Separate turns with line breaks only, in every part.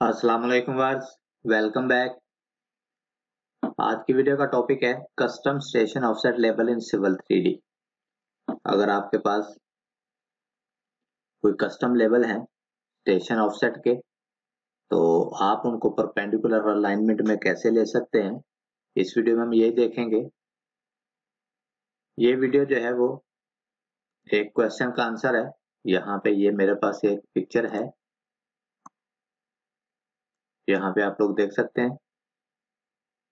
अस्सलाम वालेकुम wars, welcome back. आज की वीडियो का टॉपिक है custom station offset label in civil 3D। अगर आपके पास कोई कस्टम लेबल है स्टेशन ऑफसेट के, तो आप उनको परपेंडिकुलर अलाइनमेंट में कैसे ले सकते हैं, इस वीडियो में हम यही देखेंगे। ये वीडियो जो है वो एक क्वेश्चन का आंसर है। यहाँ पे ये मेरे पास एक पिक्चर है, यहाँ पे आप लोग देख सकते हैं।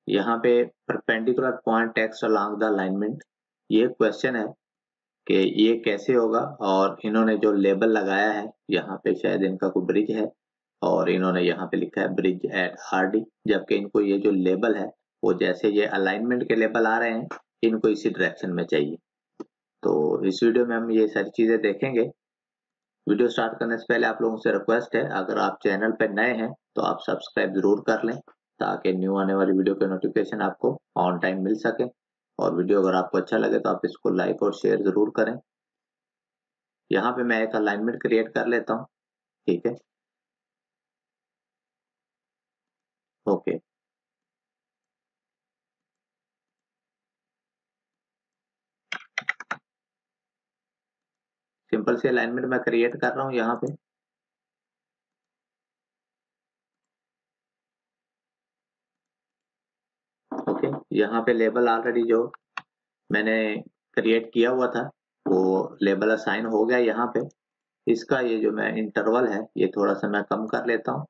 यहाँ पे perpendicular point x along the alignment, ये क्वेश्चन है कि ये कैसे होगा। और इन्होंने जो लेबल लगाया है, यहाँ पे शायद इनका कोई ब्रिज है और इन्होंने यहाँ पे लिखा है ब्रिज एट आरडी, जबकि इनको ये जो लेबल है वो जैसे ये अलाइनमेंट के लेबल आ रहे हैं, इनको इसी डायरेक्शन में चाहिए। तो इस वीडियो में हम ये सारी चीजें देखेंगे। वीडियो स्टार्ट करने से पहले आप लोगों से रिक्वेस्ट है, अगर आप चैनल पर नए हैं तो आप सब्सक्राइब जरूर कर लें, ताकि न्यू आने वाली वीडियो के नोटिफिकेशन आपको ऑन टाइम मिल सके। और वीडियो अगर आपको अच्छा लगे तो आप इसको लाइक और शेयर जरूर करें। यहाँ पे मैं एक अलाइनमेंट क्रिएट कर लेता हूँ, ठीक है। ओके, सिंपल सी अलाइनमेंट मैं क्रिएट कर रहा हूँ यहाँ पे। ओके, यहाँ पे लेबल ऑलरेडी जो मैंने क्रिएट किया हुआ था वो लेबल असाइन हो गया यहाँ पे। इसका ये जो मैं इंटरवल है ये थोड़ा सा मैं कम कर लेता हूँ।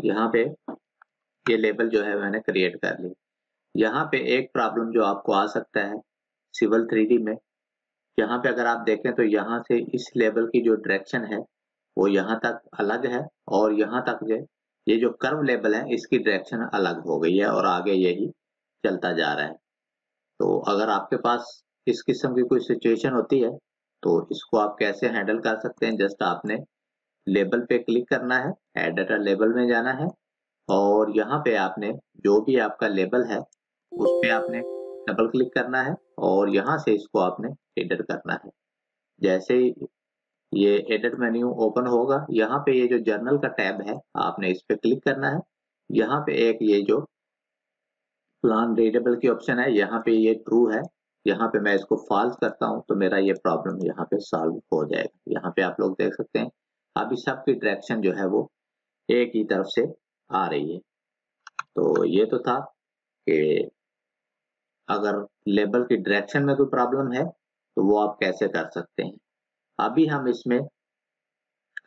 यहाँ पे ये लेबल जो है मैंने क्रिएट कर ली। यहाँ पे एक प्रॉब्लम जो आपको आ सकता है सिविल 3D में, यहाँ पे अगर आप देखें तो यहाँ से इस लेबल की जो डायरेक्शन है वो यहाँ तक अलग है, और यहाँ तक जो ये जो कर्व लेबल है इसकी डायरेक्शन अलग हो गई है और आगे यही चलता जा रहा है। तो अगर आपके पास इस किस्म की कोई सिचुएशन होती है तो इसको आप कैसे हैंडल कर सकते हैं। जस्ट आपने लेबल पे क्लिक करना है, एड डाटा लेबल में जाना है, और यहाँ पे आपने जो भी आपका लेबल है उस पे आपने डबल क्लिक करना है और यहाँ से इसको आपने एडिट करना है। जैसे ही ये एडिट मेन्यू ओपन होगा, यहाँ पे ये जो जर्नल का टैब है आपने इस पे क्लिक करना है। यहाँ पे एक ये जो प्लान रीडेबल की ऑप्शन है, यहाँ पे ये ट्रू है। यहाँ पे मैं इसको फॉल्स करता हूँ तो मेरा ये प्रॉब्लम यहाँ पे सॉल्व हो जाएगा। यहाँ पे आप लोग देख सकते हैं अभी सबकी डायरेक्शन जो है वो एक ही तरफ से आ रही है। तो ये तो था कि अगर लेबल की डायरेक्शन में कोई प्रॉब्लम है तो वो आप कैसे कर सकते हैं। अभी हम इसमें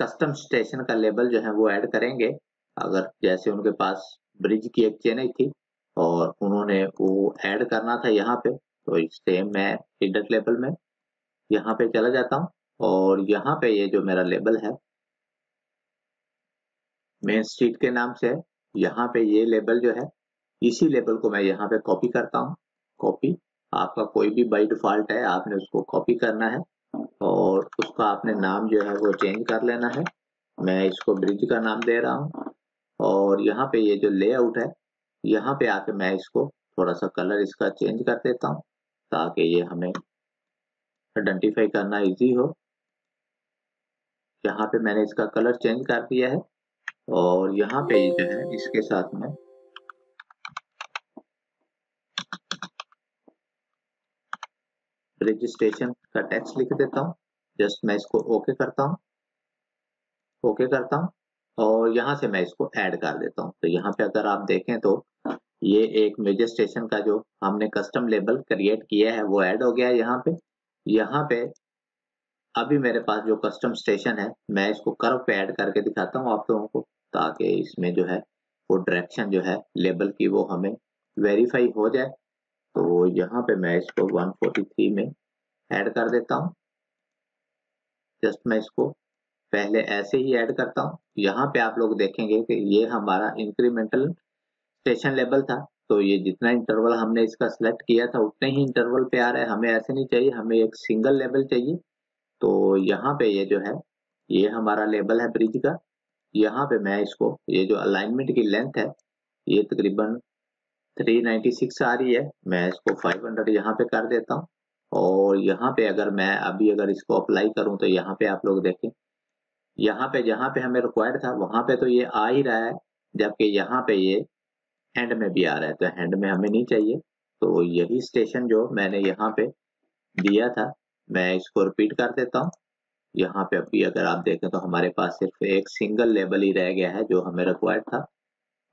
कस्टम स्टेशन का लेबल जो है वो ऐड करेंगे। अगर जैसे उनके पास ब्रिज की एक चेन थी और उन्होंने वो ऐड करना था यहाँ पे, तो सेम मैं एडिट लेबल में यहाँ पे चला जाता हूँ और यहाँ पे ये जो मेरा लेबल है मेन स्ट्रीट के नाम से है, यहाँ पे ये लेबल जो है इसी लेबल को मैं यहाँ पे कॉपी करता हूँ। कॉपी, आपका कोई भी बाई डिफॉल्ट है आपने उसको कॉपी करना है और उसका आपने नाम जो है वो चेंज कर लेना है। मैं इसको ब्रिज का नाम दे रहा हूँ और यहाँ पे ये जो लेआउट है यहाँ पे आके मैं इसको थोड़ा सा कलर इसका चेंज कर देता हूँ ताकि ये हमें आइडेंटिफाई करना इजी हो। यहाँ पे मैंने इसका कलर चेंज कर दिया है और यहाँ पे जो है इसके साथ में रजिस्ट्रेशन का टेक्स्ट लिख देता हूँ। जस्ट मैं इसको ओके करता हूँ, ओके करता हूँ और यहाँ से मैं इसको ऐड कर देता हूँ। तो यहाँ पे अगर आप देखें तो ये एक मेजर स्टेशन का जो हमने कस्टम लेबल क्रिएट किया है वो ऐड हो गया है यहाँ पे। यहाँ पे अभी मेरे पास जो कस्टम स्टेशन है मैं इसको कर्व पे ऐड करके दिखाता हूँ आप लोगों को, ताकि इसमें जो है वो डायरेक्शन जो है लेबल की वो हमें वेरीफाई हो जाए। तो यहाँ पे मैं इसको 143 में ऐड कर देता हूँ। जस्ट मैं इसको पहले ऐसे ही ऐड करता हूँ। यहाँ पे आप लोग देखेंगे कि ये हमारा इंक्रीमेंटल स्टेशन लेवल था, तो ये जितना इंटरवल हमने इसका सिलेक्ट किया था उतने ही इंटरवल पे आ रहा है। हमें ऐसे नहीं चाहिए, हमें एक सिंगल लेवल चाहिए। तो यहाँ पे ये जो है ये हमारा लेवल है ब्रिज का। यहाँ पे मैं इसको ये जो अलाइनमेंट की लेंथ है ये तकरीबन 396 आ रही है, मैं इसको 500 यहाँ पे कर देता हूँ। और यहाँ पे अगर मैं अभी अगर इसको अप्लाई करूँ तो यहाँ पे आप लोग देखें, यहाँ पे जहाँ पे हमें रिक्वायर्ड था वहाँ पे तो ये आ ही रहा है, जबकि यहाँ पे ये हैंड में भी आ रहा है, तो हैंड में हमें नहीं चाहिए। तो यही स्टेशन जो मैंने यहाँ पे दिया था, मैं इसको रिपीट कर देता हूँ। यहाँ पे अभी अगर आप देखें तो हमारे पास सिर्फ एक सिंगल लेबल ही रह गया है जो हमें रिक्वायर्ड था।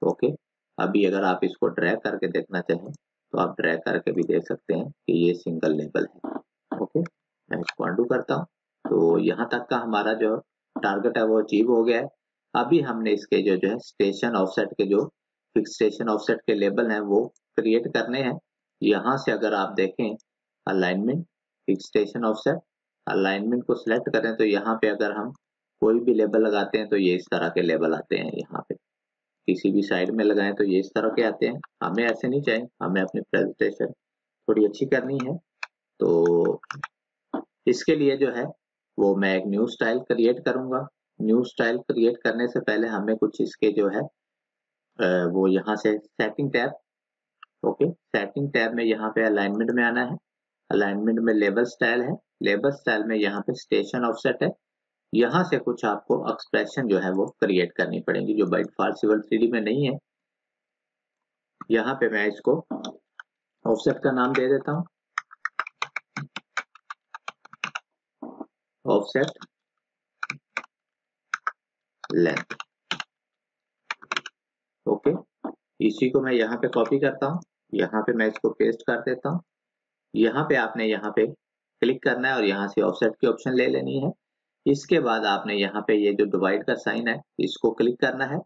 ओके, अभी अगर आप इसको ड्रैग करके देखना चाहें तो आप ड्रैग करके भी देख सकते हैं कि ये सिंगल लेबल है। ओके, मैं इसको अंडू करता हूँ। तो यहाँ तक का हमारा जो टारगेट है वो अचीव हो गया है। अभी हमने इसके जो है स्टेशन ऑफसेट के जो फिक्स स्टेशन ऑफसेट के लेबल हैं वो क्रिएट करने हैं। यहाँ से अगर आप देखें alignment, fix station offset, alignment को सिलेक्ट करें तो यहाँ पे अगर हम कोई भी लेबल लगाते हैं तो ये इस तरह के लेबल आते हैं। यहाँ पे किसी भी साइड में लगाएं तो ये इस तरह के आते हैं। हमें ऐसे नहीं चाहिए, हमें अपनी प्रेजेंटेशन थोड़ी अच्छी करनी है। तो इसके लिए जो है वो मैं एक न्यू स्टाइल क्रिएट करूंगा। न्यू स्टाइल क्रिएट करने से पहले हमें कुछ इसके जो है वो यहाँ से setting tab, okay, setting tab में यहाँ पे अलाइनमेंट में आना है। अलाइनमेंट में लेबल स्टाइल है, लेबल स्टाइल में यहाँ पे स्टेशन ऑफसेट है। यहाँ से कुछ आपको एक्सप्रेशन जो है वो क्रिएट करनी पड़ेगी जो बाय डिफॉल्ट सिविल 3D में नहीं है। यहाँ पे मैं इसको ऑफसेट का नाम दे देता हूँ, ऑफसेट लेंथ। ओके, इसी को मैं यहाँ पे कॉपी करता हूँ, यहाँ पे मैं इसको पेस्ट कर देता हूँ। यहाँ पे आपने यहाँ पे क्लिक करना है और यहाँ से ऑफसेट की ऑप्शन ले लेनी है। इसके बाद आपने यहाँ पे ये जो डिवाइड का साइन है इसको क्लिक करना है।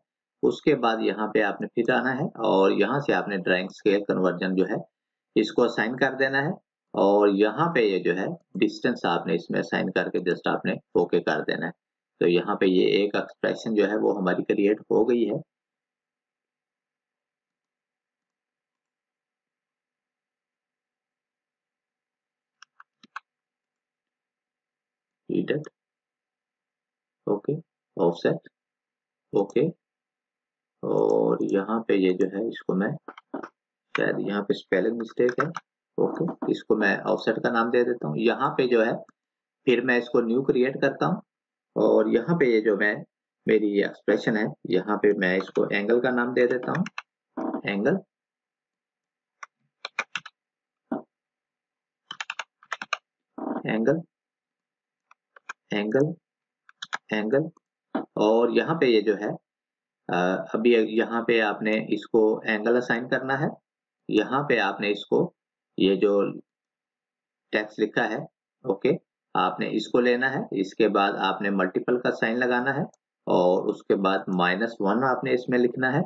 उसके बाद यहाँ पे आपने फिर आना है और यहाँ से आपने ड्राइंग स्केल कन्वर्जन जो है इसको असाइन कर देना है। और यहाँ पे ये जो है डिस्टेंस आपने इसमें असाइन करके जस्ट आपने ओके कर देना है। तो यहाँ पे ये एक एक्सप्रेशन जो है वो हमारी क्रिएट हो गई है। ओके, ऑफसेट, ओके, और यहाँ पे ये जो है इसको मैं शायद यहाँ पे स्पेलिंग मिस्टेक है। ओके, इसको मैं ऑफसेट का नाम दे देता हूँ। यहाँ पे जो है फिर मैं इसको न्यू क्रिएट करता हूँ और यहाँ पे ये जो मैं मेरी ये एक्सप्रेशन है यहाँ पे मैं इसको एंगल का नाम दे देता हूँ, एंगल, एंगल, एंगल, एंगल। और यहाँ पे ये जो है अभी यहाँ पे आपने इसको एंगल असाइन करना है। यहाँ पे आपने इसको ये जो टेक्स्ट लिखा है, ओके, आपने इसको लेना है। इसके बाद आपने मल्टीपल का साइन लगाना है और उसके बाद -1 आपने इसमें लिखना है।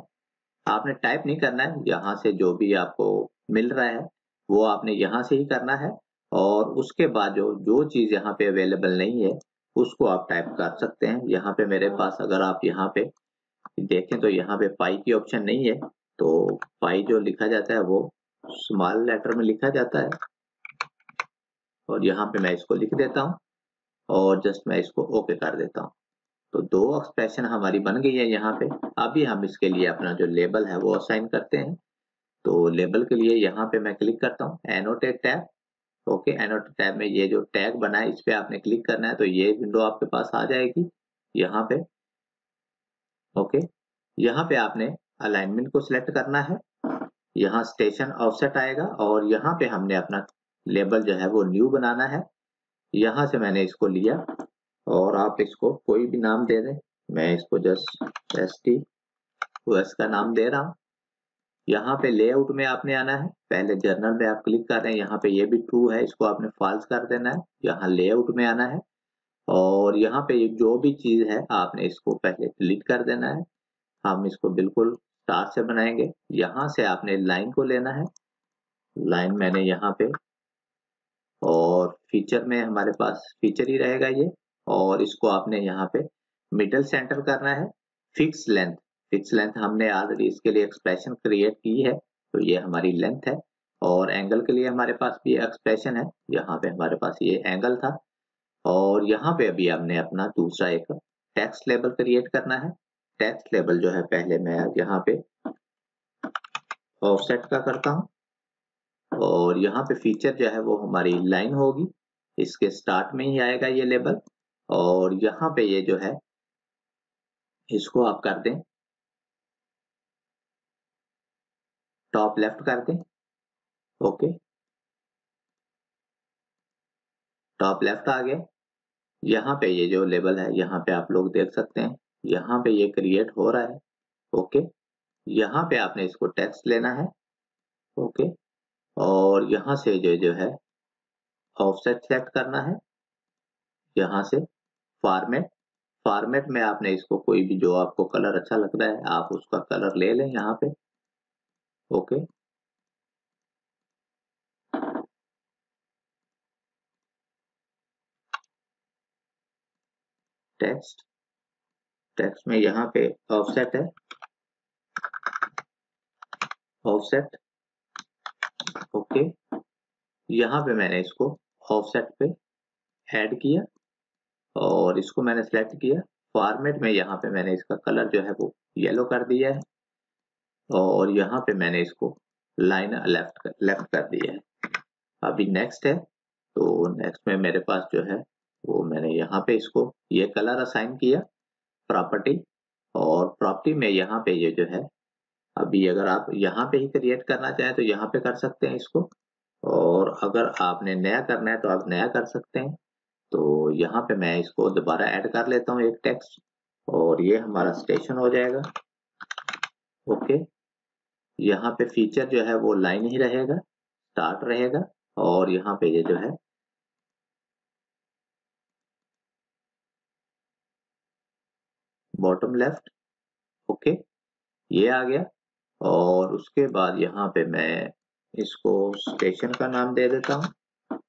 आपने टाइप नहीं करना है, यहाँ से जो भी आपको मिल रहा है वो आपने यहाँ से ही करना है। और उसके बाद जो जो चीज यहाँ पे अवेलेबल नहीं है उसको आप टाइप कर सकते हैं। यहाँ पे मेरे पास अगर आप यहाँ पे देखें तो यहाँ पे पाई की ऑप्शन नहीं है, तो पाई जो लिखा जाता है वो स्मॉल लेटर में लिखा जाता है। और यहाँ पे मैं इसको लिख देता हूँ और जस्ट मैं इसको ओके कर देता हूँ। तो दो एक्सप्रेशन हमारी बन गई है यहाँ पे। अभी हम इसके लिए अपना जो लेबल है वो असाइन करते हैं। तो लेबल के लिए यहाँ पे मैं क्लिक करता हूँ annotate tab. Okay, annotate tab में ये जो टैग बना है इस पे आपने क्लिक करना है तो ये विंडो आपके पास आ जाएगी यहाँ पे। ओके, यहाँ पे आपने अलाइनमेंट को सिलेक्ट करना है, यहाँ स्टेशन ऑफसेट आएगा और यहाँ पे हमने अपना लेबल जो है वो न्यू बनाना है। यहाँ से मैंने इसको लिया और आप इसको कोई भी नाम दे दें, मैं इसको जस्ट STUS का नाम दे रहा हूँ। यहाँ पे लेआउट में आपने आना है, पहले जर्नल में आप क्लिक कर रहे हैं, यहाँ पे ये भी ट्रू है, इसको आपने फॉल्स कर देना है। यहाँ लेआउट में आना है और यहाँ पे जो भी चीज है आपने इसको पहले डिलीट कर देना है। हम इसको बिल्कुल स्टार से बनाएंगे। यहाँ से आपने लाइन को लेना है, लाइन मैंने यहाँ पे, और फीचर में हमारे पास फीचर ही रहेगा ये। और इसको आपने यहाँ पे मिडल सेंटर करना है। फिक्स लेंथ, फिक्स लेंथ हमने ऑलरेडी इसके लिए एक्सप्रेशन क्रिएट की है तो ये हमारी लेंथ है। और एंगल के लिए हमारे पास भी एक्सप्रेशन है, यहाँ पे हमारे पास ये एंगल था। और यहाँ पे अभी हमने अपना दूसरा एक टेक्स्ट लेबल क्रिएट करना है। टेक्स्ट लेबल जो है पहले मैं यहाँ पे ऑफसेट का करता हूँ और यहाँ पे फीचर जो है वो हमारी लाइन होगी, इसके स्टार्ट में ही आएगा ये लेबल। और यहाँ पे ये जो है इसको आप कर दें टॉप लेफ्ट कर दें। ओके, टॉप लेफ्ट आ गया। यहाँ पे ये जो लेबल है यहाँ पे आप लोग देख सकते हैं, यहाँ पे ये क्रिएट हो रहा है। ओके, यहाँ पे आपने इसको टेक्स्ट लेना है। ओके, और यहाँ से जो है ऑफसेट सेलेक्ट करना है। यहाँ से फॉर्मेट, फॉर्मेट में आपने इसको कोई भी जो आपको कलर अच्छा लगता है आप उसका कलर ले लें यहाँ पे। ओके, टेक्स्ट, टेक्स्ट में यहाँ पे ऑफसेट है, ऑफसेट। ओके, यहाँ पे मैंने इसको ऑफसेट पे ऐड किया और इसको मैंने सेलेक्ट किया। फॉर्मेट में यहाँ पे मैंने इसका कलर जो है वो येलो कर दिया है और यहाँ पे मैंने इसको लाइन लेफ्ट कर दिया है। अभी नेक्स्ट है, तो नेक्स्ट में मेरे पास जो है वो मैंने यहाँ पे इसको ये कलर असाइन किया प्रॉपर्टी, और प्रॉपर्टी में यहाँ पे ये जो है अभी अगर आप यहाँ पे ही क्रिएट करना चाहें तो यहाँ पे कर सकते हैं इसको, और अगर आपने नया करना है तो आप नया कर सकते हैं। तो यहाँ पे मैं इसको दोबारा ऐड कर लेता हूँ एक टेक्स्ट, और ये हमारा स्टेशन हो जाएगा। ओके, यहाँ पे फीचर जो है वो लाइन ही रहेगा, स्टार्ट रहेगा, और यहाँ पे ये जो है बॉटम लेफ्ट। ओके, ये आ गया। और उसके बाद यहाँ पे मैं इसको स्टेशन का नाम दे देता हूँ।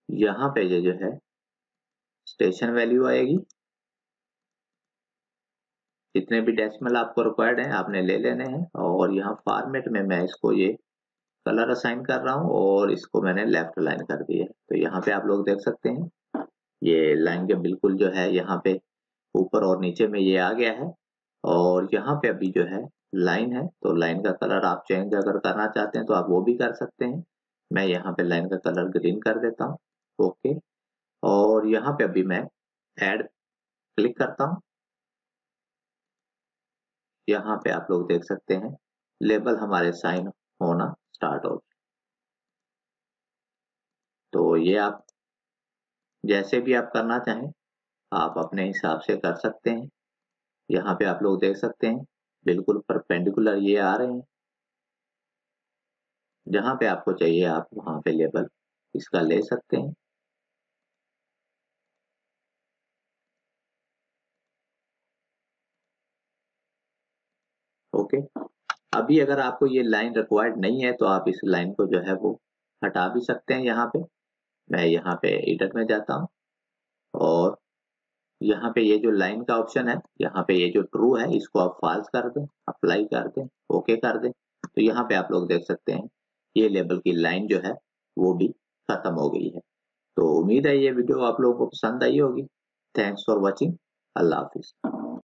यहाँ पे ये जो है स्टेशन वैल्यू आएगी, जितने भी डेसिमल आपको रिक्वायर्ड है आपने ले लेने हैं। और यहाँ फॉर्मेट में मैं इसको ये कलर असाइन कर रहा हूँ और इसको मैंने लेफ्ट लाइन कर दिया है। तो यहाँ पे आप लोग देख सकते हैं ये लाइन के बिल्कुल जो है यहाँ पे ऊपर और नीचे में ये आ गया है। और यहाँ पे अभी जो है लाइन है, तो लाइन का कलर आप चेंज अगर करना चाहते हैं तो आप वो भी कर सकते हैं। मैं यहाँ पे लाइन का कलर ग्रीन कर देता हूँ। ओके, और यहाँ पे अभी मैं ऐड क्लिक करता हूँ। यहाँ पे आप लोग देख सकते हैं लेबल हमारे साइन होना स्टार्ट हो गए। तो ये आप जैसे भी आप करना चाहें आप अपने हिसाब से कर सकते हैं। यहाँ पे आप लोग देख सकते हैं बिल्कुल परपेंडिकुलर ये आ रहे हैं। जहाँ पे आपको चाहिए आप वहाँ पे लेबल इसका ले सकते हैं। ओके, अभी अगर आपको ये लाइन रिक्वायर्ड नहीं है तो आप इस लाइन को जो है वो हटा भी सकते हैं। यहाँ पे मैं यहाँ पे एडिट में जाता हूँ और यहाँ पे ये जो लाइन का ऑप्शन है यहाँ पे ये जो ट्रू है इसको आप फॉल्स कर दें, अप्लाई कर दें, ओके कर दें। तो यहाँ पे आप लोग देख सकते हैं ये लेबल की लाइन जो है वो भी खत्म हो गई है। तो उम्मीद है ये वीडियो आप लोगों को पसंद आई होगी। Thanks for watching. Allah Hafiz.